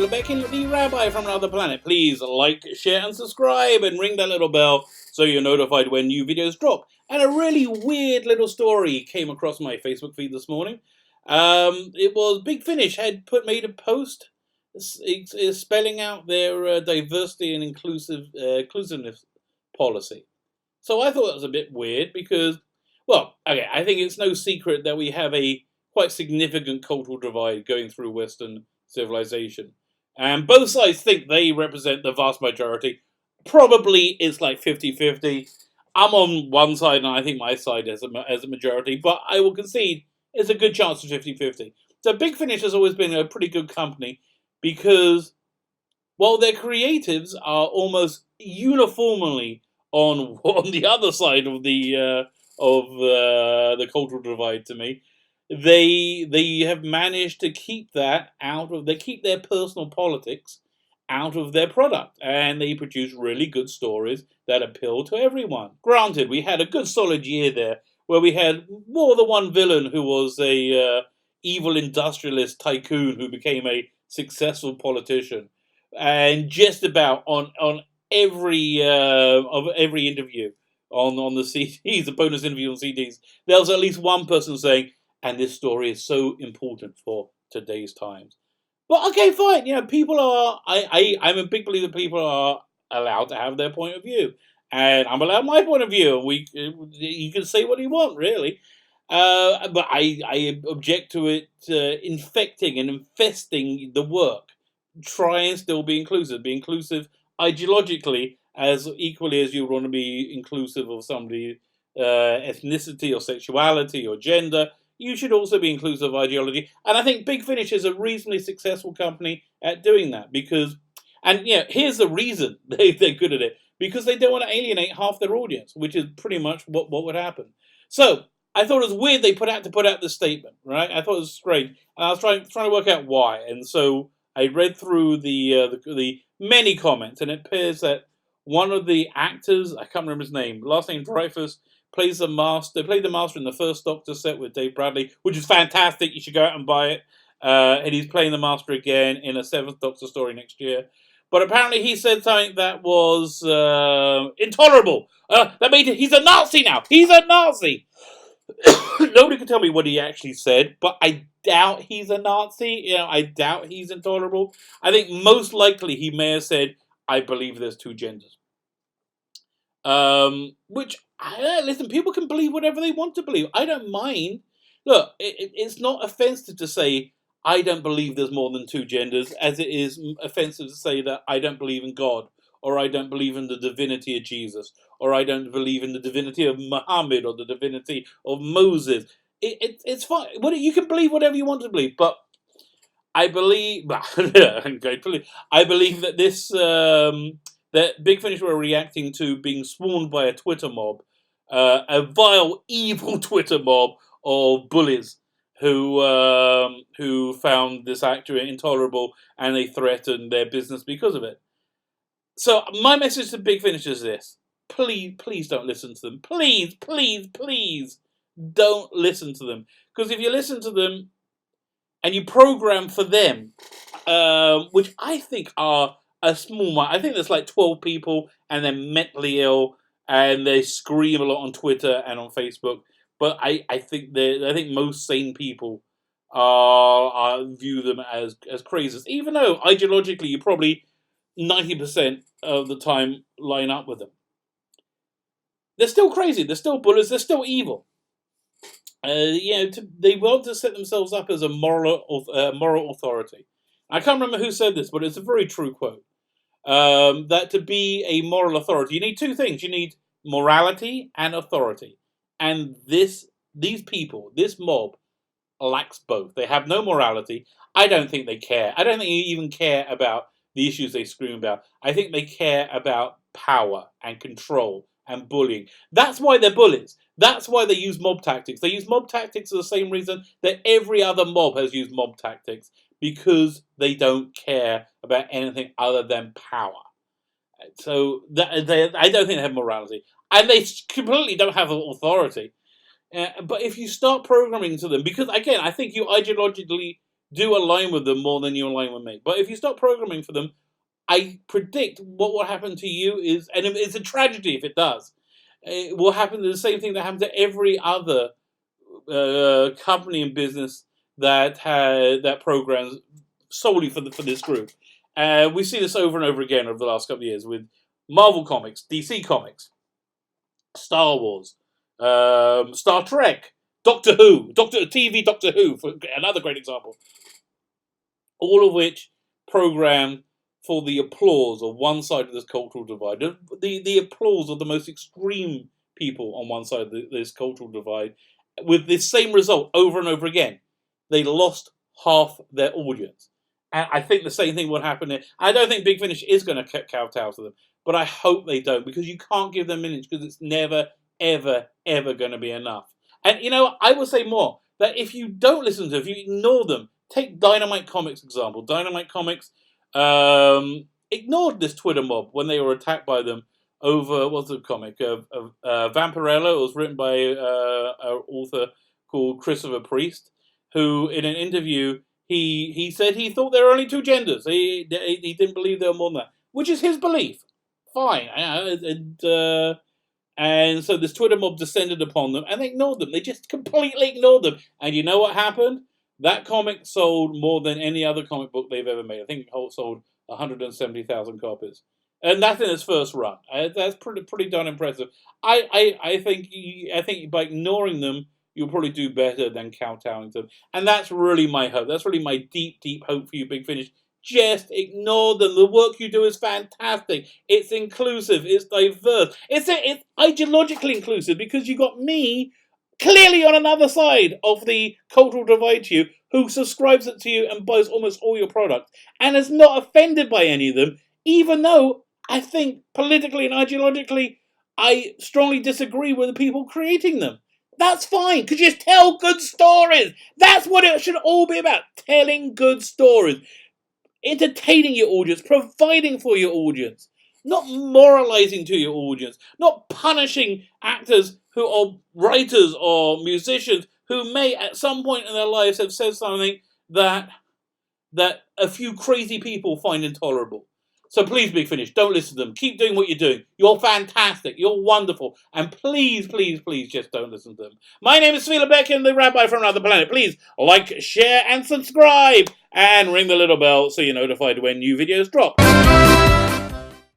Lebekin, the rabbi from another planet. Please like, share, and subscribe, and ring that little bell so you're notified when new videos drop. And a really weird little story came across my Facebook feed this morning. It was Big Finish had made a post spelling out their diversity and inclusiveness policy. So I thought that was a bit weird because, well, okay, I think it's no secret that we have a quite significant cultural divide going through Western civilization. And both sides think they represent the vast majority. Probably it's like 50-50. I'm on one side and I think my side as a majority, but I will concede it's a good chance of 50-50. So Big Finish has always been a pretty good company because while their creatives are almost uniformly on the other side of the cultural divide to me, they have managed to keep that they keep their personal politics out of their product, and they produce really good stories that appeal to everyone. Granted, we had a good solid year there where we had more than one villain who was a evil industrialist tycoon who became a successful politician, and just about on every interview on the CDs, the bonus interview on CDs, there was at least one person saying, and this story is so important for today's times. But okay, fine. People are. I'm a big believer people are allowed to have their point of view, and I'm allowed my point of view. You can say what you want, really, but I object to it infecting and infesting the work. Try and still be inclusive. Be inclusive ideologically as equally as you want to be inclusive of somebody's ethnicity or sexuality or gender. You should also be inclusive of ideology. And I think Big Finish is a reasonably successful company at doing that because, and here's the reason they're good at it, because they don't want to alienate half their audience, which is pretty much what would happen. So I thought it was weird they put out this statement, right? I thought it was strange. And I was trying to work out why. And so I read through the many comments, and it appears that one of the actors, I can't remember his name, last name Dreyfus, plays the Master. They played the Master in the first Doctor set with Dave Bradley, which is fantastic. You should go out and buy it. And he's playing the Master again in a seventh Doctor story next year. But apparently he said something that was intolerable. That made he's a Nazi now. He's a Nazi. Nobody can tell me what he actually said, but I doubt he's a Nazi. I doubt he's intolerable. I think most likely he may have said, "I believe there's two genders." Which, listen, people can believe whatever they want to believe. I don't mind. Look, it's not offensive to say, I don't believe there's more than two genders, as it is offensive to say that I don't believe in God, or I don't believe in the divinity of Jesus, or I don't believe in the divinity of Muhammad, or the divinity of Moses. It's fine. You can believe whatever you want to believe, but I believe, I believe that this... that Big Finish were reacting to being swarmed by a Twitter mob, a vile, evil Twitter mob of bullies who found this actor intolerable and they threatened their business because of it. So my message to Big Finish is this: please don't listen to them. Please don't listen to them, because if you listen to them and you program for them, which I think are a small, I think there's like 12 people and they're mentally ill and they scream a lot on Twitter and on Facebook. But I think most sane people view them as crazies, even though ideologically you probably 90% of the time line up with them. They're still crazy. They're still bullies. They're still evil. They want to set themselves up as a moral authority. I can't remember who said this, but it's a very true quote. That to be a moral authority, you need two things. You need morality and authority. And these people, this mob, lacks both. They have no morality. I don't think they care. I don't think they even care about the issues they scream about. I think they care about power and control and bullying. That's why they're bullies. That's why they use mob tactics. They use mob tactics for the same reason that every other mob has used mob tactics. Because they don't care about anything other than power. So I don't think they have morality. And they completely don't have authority. But if you start programming to them, because again, I think you ideologically do align with them more than you align with me. But if you stop programming for them, I predict what will happen to you is, and it's a tragedy if it does, it will happen to the same thing that happened to every other company and business that programs solely for this group. We see this over and over again over the last couple of years with Marvel Comics, DC Comics, Star Wars, Star Trek, Doctor Who, Doctor Who, for another great example. All of which program for the applause of one side of this cultural divide. The applause of the most extreme people on one side of this cultural divide, with this same result over and over again. They lost half their audience. And I think the same thing would happen here. I don't think Big Finish is going to kowtow to them, but I hope they don't, because you can't give them minutes, because it's never, ever, ever going to be enough. And, I will say more, that if you don't listen to them, if you ignore them, take Dynamite Comics example. Dynamite Comics ignored this Twitter mob when they were attacked by them over, what's the comic? Vampirella. It was written by an author called Christopher Priest, who, in an interview, he said he thought there were only two genders. He didn't believe there were more than that, which is his belief. Fine. And so this Twitter mob descended upon them, and they ignored them. They just completely ignored them. And you know what happened? That comic sold more than any other comic book they've ever made. I think it sold 170,000 copies. And that's in its first run. That's pretty darn impressive. I think by ignoring them, you'll probably do better than kowtowing to them. And that's really my hope. That's really my deep, deep hope for you, Big Finish. Just ignore them. The work you do is fantastic. It's inclusive. It's diverse. It's ideologically inclusive, because you got me clearly on another side of the cultural divide to you, who subscribes it to you and buys almost all your products and is not offended by any of them, even though I think politically and ideologically I strongly disagree with the people creating them. That's fine, because you tell good stories. That's what it should all be about, telling good stories, entertaining your audience, providing for your audience, not moralizing to your audience, not punishing actors who are writers or musicians who may at some point in their lives have said something that a few crazy people find intolerable. So please, Big Finish, don't listen to them. Keep doing what you're doing. You're fantastic. You're wonderful. And please, please, please just don't listen to them. My name is Svi Lebekian, the Rabbi from Another Planet. Please like, share, and subscribe. And ring the little bell so you're notified when new videos drop.